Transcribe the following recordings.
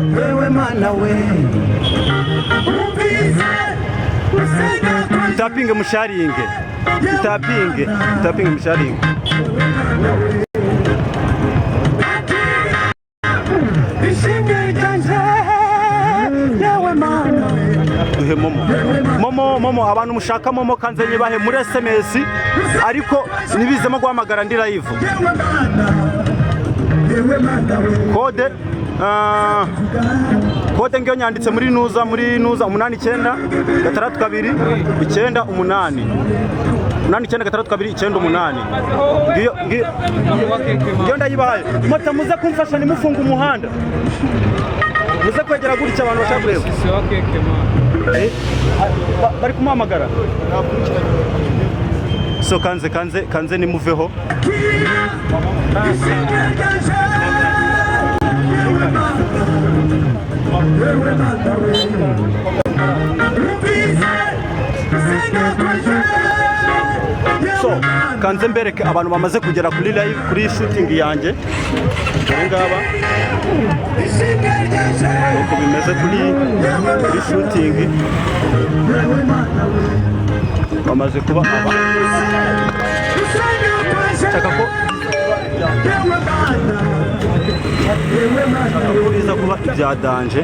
wewe mana we tapinge musharinge tapinge musharinge duhe momo abantu mushaka momo kanze nyibahe muri SMS ariko nibizemo guhamagara ndi live kode ngiyo nyanditse muri nuza 89 629 9 8 89 ngiyo ndayibaye mota muze kumfasha nimufunga umuhanda muze kwegera gutya abantu bashaka kureba bari kumuhamagara so kanze nimuveho so kanze mbereke abantu bamaze kugera kuri live kuri shooting yanjye ngaba uko bimeze kuri shooting bamaze kuba aba chaka ko biza kuba ibyadanje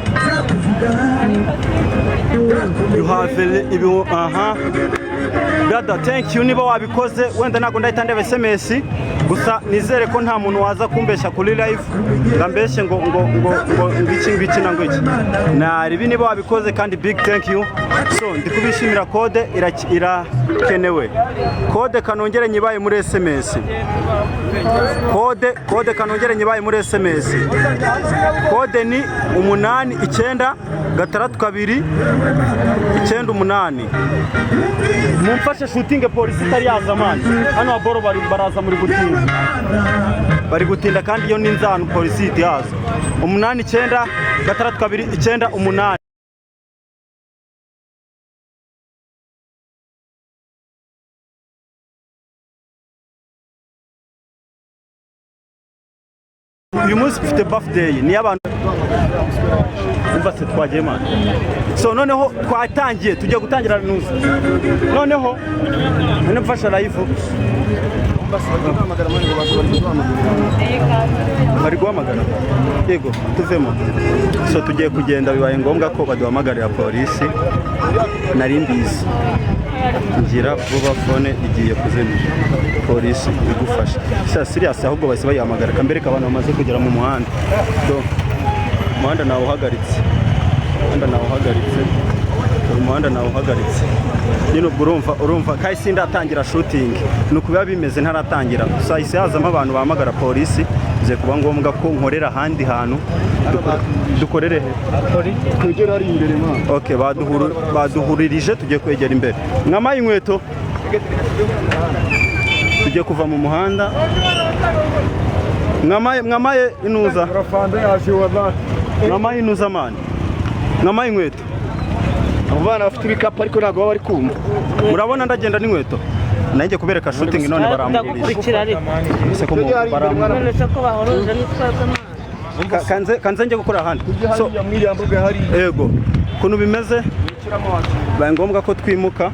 you have aha brother thank you niba wabikoze wenda nago ndahita ndeba SMS gusa nizere ko nta muntu waza kumbesha kuri live ngambeshe ngo ngiki nango iki nari niba wabikoze kandi big thank you so ndikubishimira code irakenewe code kanongere nyibaye muri SMS code kanongere nyibaye muri SMS code ni 89 629 9 mumfashe shooting polisi itari yazamani hano aboro baraza muri gutinda bari gutinda kandi iyo ninzanu polisi itihaza 89 629 9 8 uyu munsi ufite birthday ni abantu umvase twagiye man so noneho twatangiye tujye gutangira nuza noneho none mfasha live bari guhamagara yego tuvemo so tugiye kugenda bibaye ngombwa ko baduhamagarira polisi nari mbizi ngira vuba phone igiye kuzimya polisi igufasha sasa serious ahubwo base bayihamagara kambereka abantu bamaze kugera mu muhanda do umuhanda nawo uhagaritse umuhanda nawo uhagaritse nyine urumva kahise ndatangira shooting nukubiba bimeze ntaratangira gusa ise hazamo abantu bahamagara polisi bize kuba ngombwa ko nkorera handi hantu dukorere tugera ari imbere mwa okay baduhuririje tugiye kwegera imbere mwamaye inkweto tugiye kuva mu muhanda mwamaye inuza mwamaye inuza mani mwamaye inkweto abana bafite ibikapu ariko ntago baba bari kumva murabona ndagenda n'inkweto nanjye kubereka shooting none baramugurisha ese ko baramugurisha ko bahoruje nitwaza kanze nje gukora handi so yego kuntu bimeze baye ngombwa ko twimuka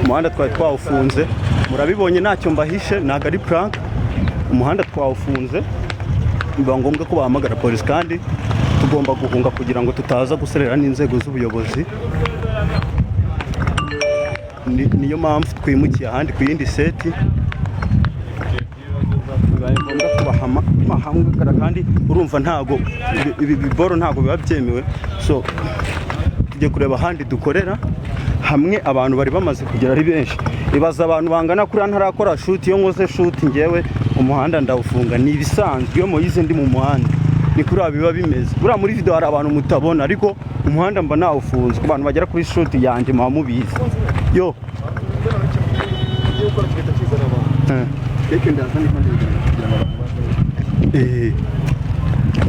umuhanda twawufunze murabibonye ntacyo mbahishe naga ari prank umuhanda twawufunze biba ngombwa ko bahamagara polisi kandi tugomba guhunga kugira ngo tutaza guserera n'inzego z'ubuyobozi niyo mpamvu twimukiye ahandi ku yindi seti bibaye ngombwa ko bahamagara kandi urumva ntago ibi biboro ntago biba byemewe so tugiye kureba ahandi dukorera hamwe abantu bari bamaze kugera ari benshi ibaza abantu bangana kuri ntarakora shoot iyo nkoze shoot ngewe umuhanda ndawufunga ni ibisanzwe iyo Moise ndi mu muhanda ni kuri abiba bimeze bura muri video hari abantu mutabona ariko umuhanda mba nawufunze abantu bagera kuri shoot yanjye mubizi yo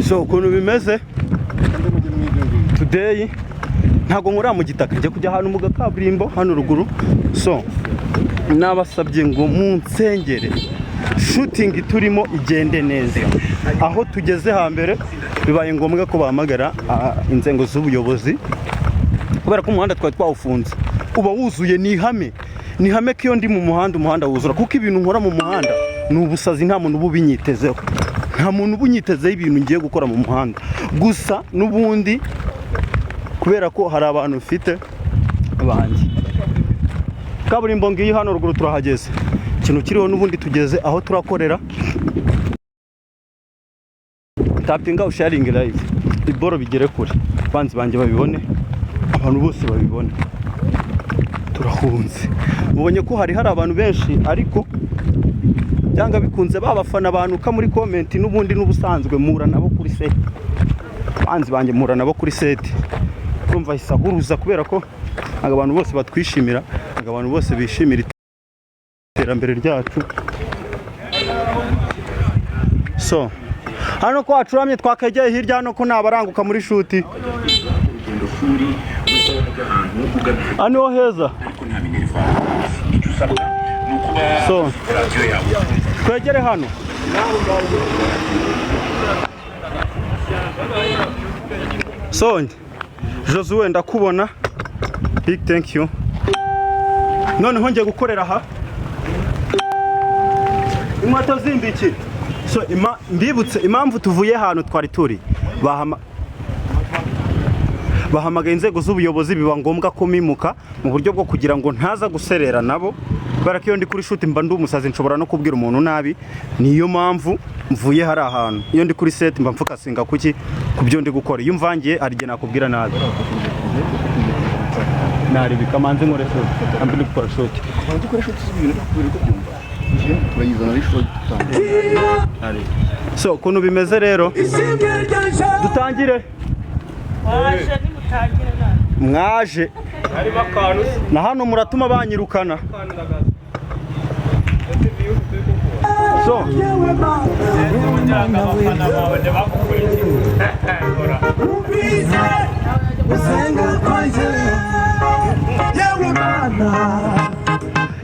so ukuntu bimeze today ntago nkora mu gitaka njye kujya hano mu gakaburimbo hano ruguru so nabasabye ngo munsengere shooting turimo igende neza aho tugeze hambere bibaye ngombwa ko bahamagara inzego z'ubuyobozi kubera ko umuhanda twari twawufunze uba wuzuye. Ni ihame ko iyo ndi mu muhanda wuzura, kuko ibintu nkora mu muhanda ni ubusazi, nta muntu uba ubinyitezeho, nta muntu uba unyitezeho ibintu ngiye gukora mu muhanda. Gusa n'ubundi kubera ko hari abantu mfite banjye, kaburimbo ngiyi hano ruguru turahageze, ikintu kiriho n'ubundi tugeze aho turakorera tapinga usharingi live, iboro bigere kure, banzi banjye babibone, abantu bose babibone. Turahunze, mubonye ko hari abantu benshi, ariko byanga bikunze babafana abantu ka muri comment, n'ubundi n'ubusanzwe mura nabo kuri set, banzi banjye mura nabo kuri set, urumva isahuruza kubera ko abantu bose batwishimira, abantu bose bishimira iterambere ryacu. So hano ko acuramye twakegeye hirya hano ko nabaranguka muri shuti hano heza. So twegere hano. So Yesuweeh ndakubona, big thank you. Noneho ngiye gukorera aha inkweto zimbiki. So mbibutse impamvu tuvuye hano twari turi, bahamagaye inzego z'ubuyobozi, biba ngombwa ko mimuka mu buryo bwo kugira ngo ntaza guserera nabo, kubera ko iyo ndi kuri shoot mba ndi umusazi, nshobora no kubwira umuntu nabi. Niyo mpamvu mvuye hari ahantu, iyo ndi kuri set mba mfukasinga kuki kubyo ndi gukora. Iyo mvangiye hari igihe nakubwira nabi, nari bikamanze nkore shoot, ambi gukora shoot, so ukuntu bimeze rero, dutangire. Mwaje na hano muratuma banyirukana. So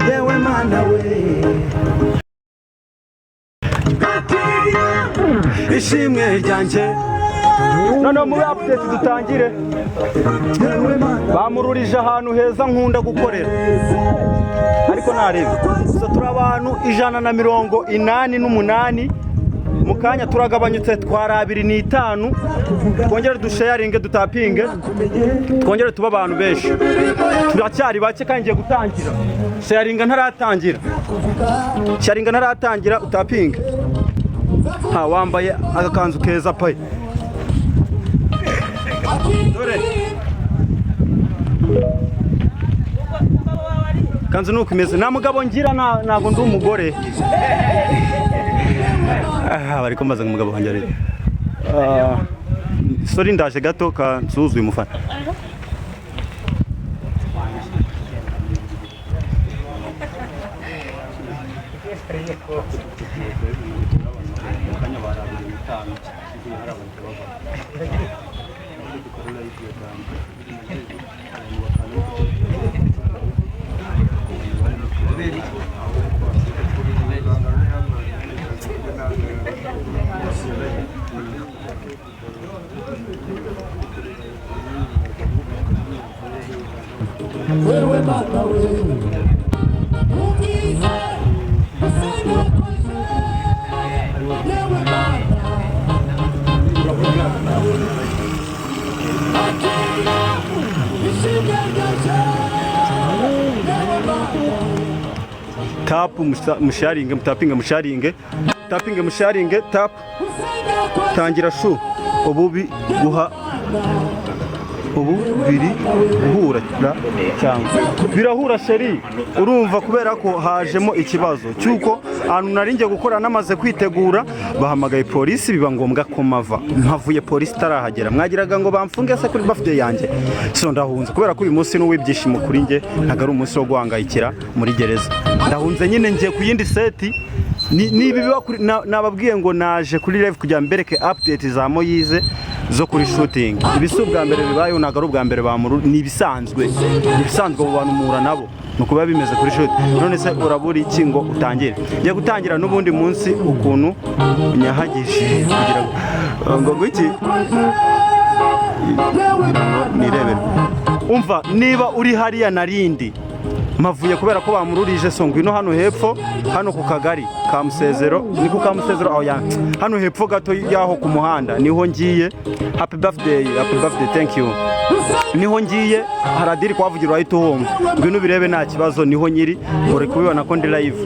yewe mana we, ishimwe ryanjye. None muri update dutangire. Bamururije ahantu heza nkunda gukorera, ariko narebe so turi abantu 188, mu kanya turagabanyutse twara 25, twongere dusharinge dutapinge, twongere tuba abantu benshi. Turacyari bake kandi ngiye gutangira sharinga ntaratangira, utapinge. Wambaye agakanzu keza paye, dore kanzu nuko imeze. Nta mugabo ngira, ntago ndi umugore. Bari kumbaza ngo umugabo wanjye ari sorry, ndaje gato kansuzuye umufana. Tap musharinge, mutapinga musharinge, tapinge musharinge, tap tangira shu. Ububi guha ubu biri guhura cyangwa birahura sheri. Urumva kubera ko hajemo ikibazo cyuko ahantu narinjye gukora namaze kwitegura, bahamagaye polisi, biba ngombwa ko mpavuye polisi tarahagera. Mwagiraga ngo bamfunge se kuri birthday yanjye, so ndahunze kubera ko uyu munsi n'uwibyishimo kuri nge, ntago ari umunsi wo guhangayikira muri gereza. Ndahunze nyine ngiye ku yindi seti. Nibi biba nababwiye ngo naje kuri live kujya mbereke update za Moise zo kuri shooting. Ibisubwa mbere bibayeho, ntago ari ubwa mbere bamuru, ni ibisanzwe mu bantu mura nabo. nuko bimeze kuri shoot. None se urabura iki ngo utangire? Ngiye gutangira n'ubundi munsi ukuntu nyahagije kugira ngo gwiki nirebere. Umva niba uri hariya narindi mavuye kubera ko bamururije songo ino hano hepfo hano ku kagari ka Musezero ni ku Kamusezero aho ya hano hepfo gato yaho ku muhanda niho ngiye. Happy birthday thank you. Niho ngiye haradiri kwavugira ahita uhomba ngwino birebe nta kibazo niho nyiri uri kubibona ko ndi live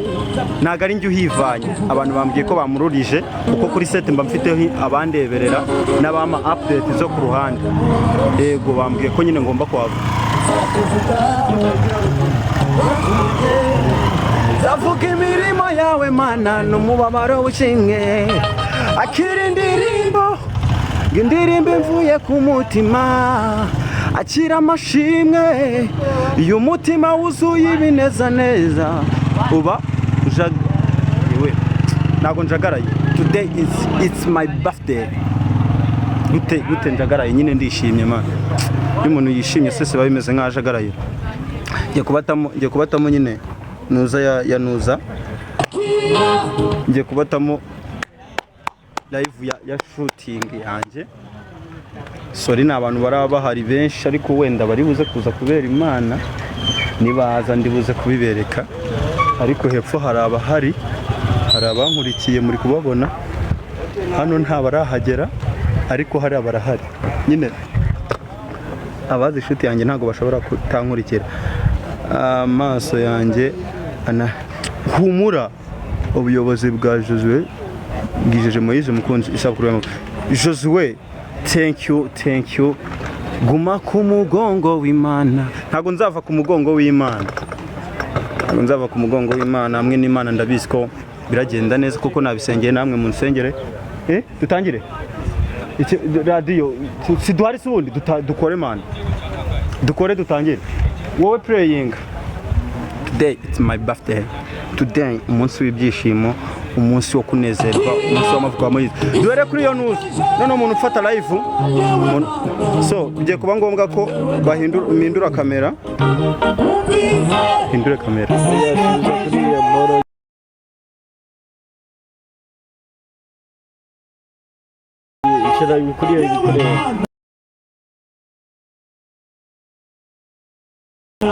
naga ari njye uhivanye abantu bambwiye ko bamururije uko kuri set mba mfiteho abandeberera n'abama update zo ku ruhande yego bambwiye ko nyine ngomba kwava zavuga imirimo yawe mana n'umubabaro w'ishinge akira indirimbo mvuye ku mutima akira amashimwe iyo mutima wuzuye ibineza neza uba yewe nago njagaraye today it's my birthday gute njagaraye nyine ndishimye man iyo umuntu yishimye sese babimeze nk'ajagaraye ngiye kubatamo nyine nuza ya nuza ngiye kubatamo live ya shooting yanjye. Sorry ni abantu baraba bahari benshi ariko wenda bari buze kuza kubera Imana nibaza ndibuze kubibereka ariko hepfo hari abankurikiye muri kubabona hano nta barahagera ariko hari abarahari nyine abazi shoot yanjye ntago bashobora kutankurikira amaso yanjye ana humura ubuyobozi bwa Yesuweeh bwijeje Moise Mukunzi isabukuru Yesuweeh thank you guma ku mugongo w'Imana ntago nzava ku mugongo w'Imana hamwe n'Imana ndabizi ko biragenda neza kuko nabisengeye namwe mu nsengere dutangire radio siduhari subundi dukore man dutangire wowe praying today it's my birthday today umunsi w'ibyishimo umunsi wo kunezerwa umunsi w'amavuko wa Moise dore kuri yo nuzi none umuntu ufata live so bigiye kuba ngombwa ko bahindura kamera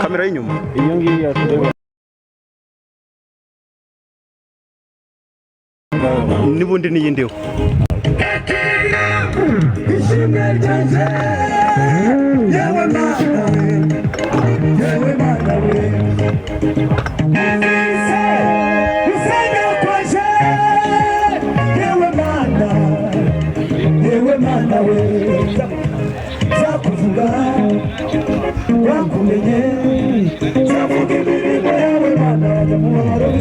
kamera y'inyuma iyo ngiyi yatureba nibundi niyindeho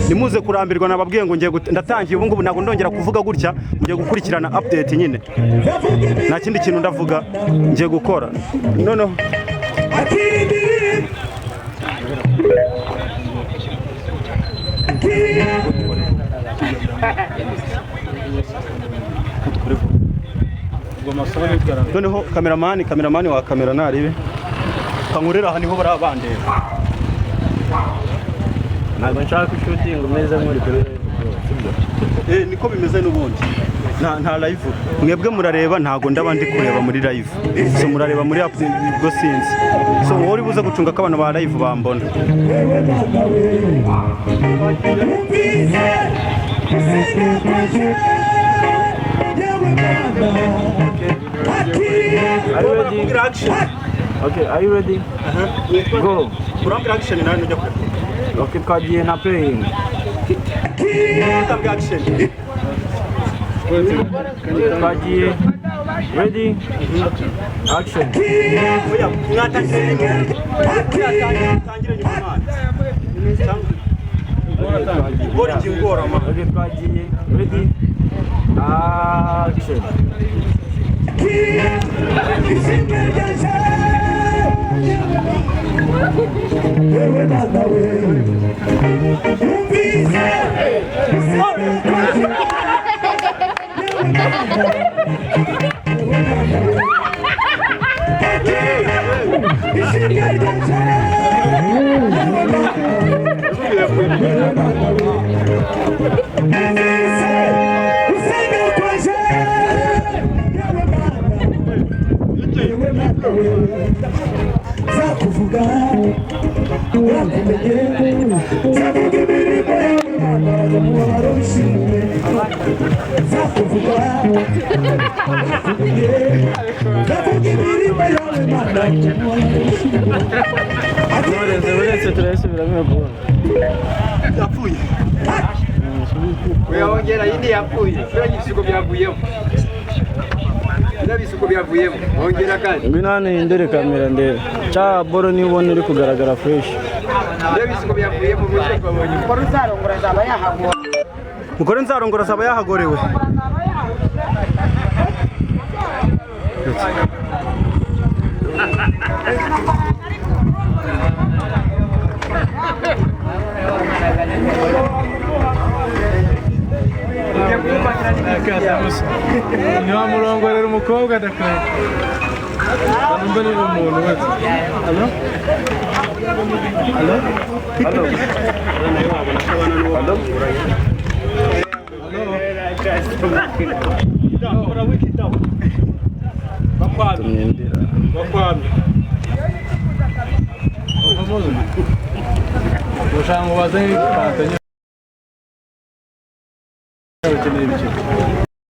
nimuze kurambirwa nababwiye ngo ndatangiye ubu ngubu ntago ndongera kuvuga gutya ngiye gukurikirana update nyine nta kindi kintu ndavuga ngiye gukora noneho noneho kameramani wa kamera naribe kankurira aha niho barabandeba ntabwo nshaka shooting umeze muri kuri niko bimeze n'ubundi nta live mwebwe murareba ntago ndaba ndi kureba muri live so murareba muri app go sinzi so wowe buze gucunga ko abantu ba live bambona Okay, are you ready? Go. Action nani ujya kure. Okay, twagiye na playing. Action. Twagiye. Ready? Action. Oya, mwatangire nyuma. Bora jingora ma. Okay, twagiye. Ready? Action. Zakuvuga urakumenye zavuga imirimo y'Imana umubabaro wishimye zakuvuga urakumenye zavuga imirimo y'Imana umubabaro wishimye uretse turayisubiramo vuba yapfuye uyongera yindi yapfuye sura gisuko byavuyemo nabisuko byavuyemo ongera kandi ngwino hano indere kamera ndebe cha boro nibona iri kugaragara fresh nabisuko byavuyemo muze twabonye Mukore nzarongora azaba yahagora. mukore nzarongora azaba yahagorewe ntiwamurongorera umukobwa adakora numva ni umuntu wese halo halo ushaka ngo bazane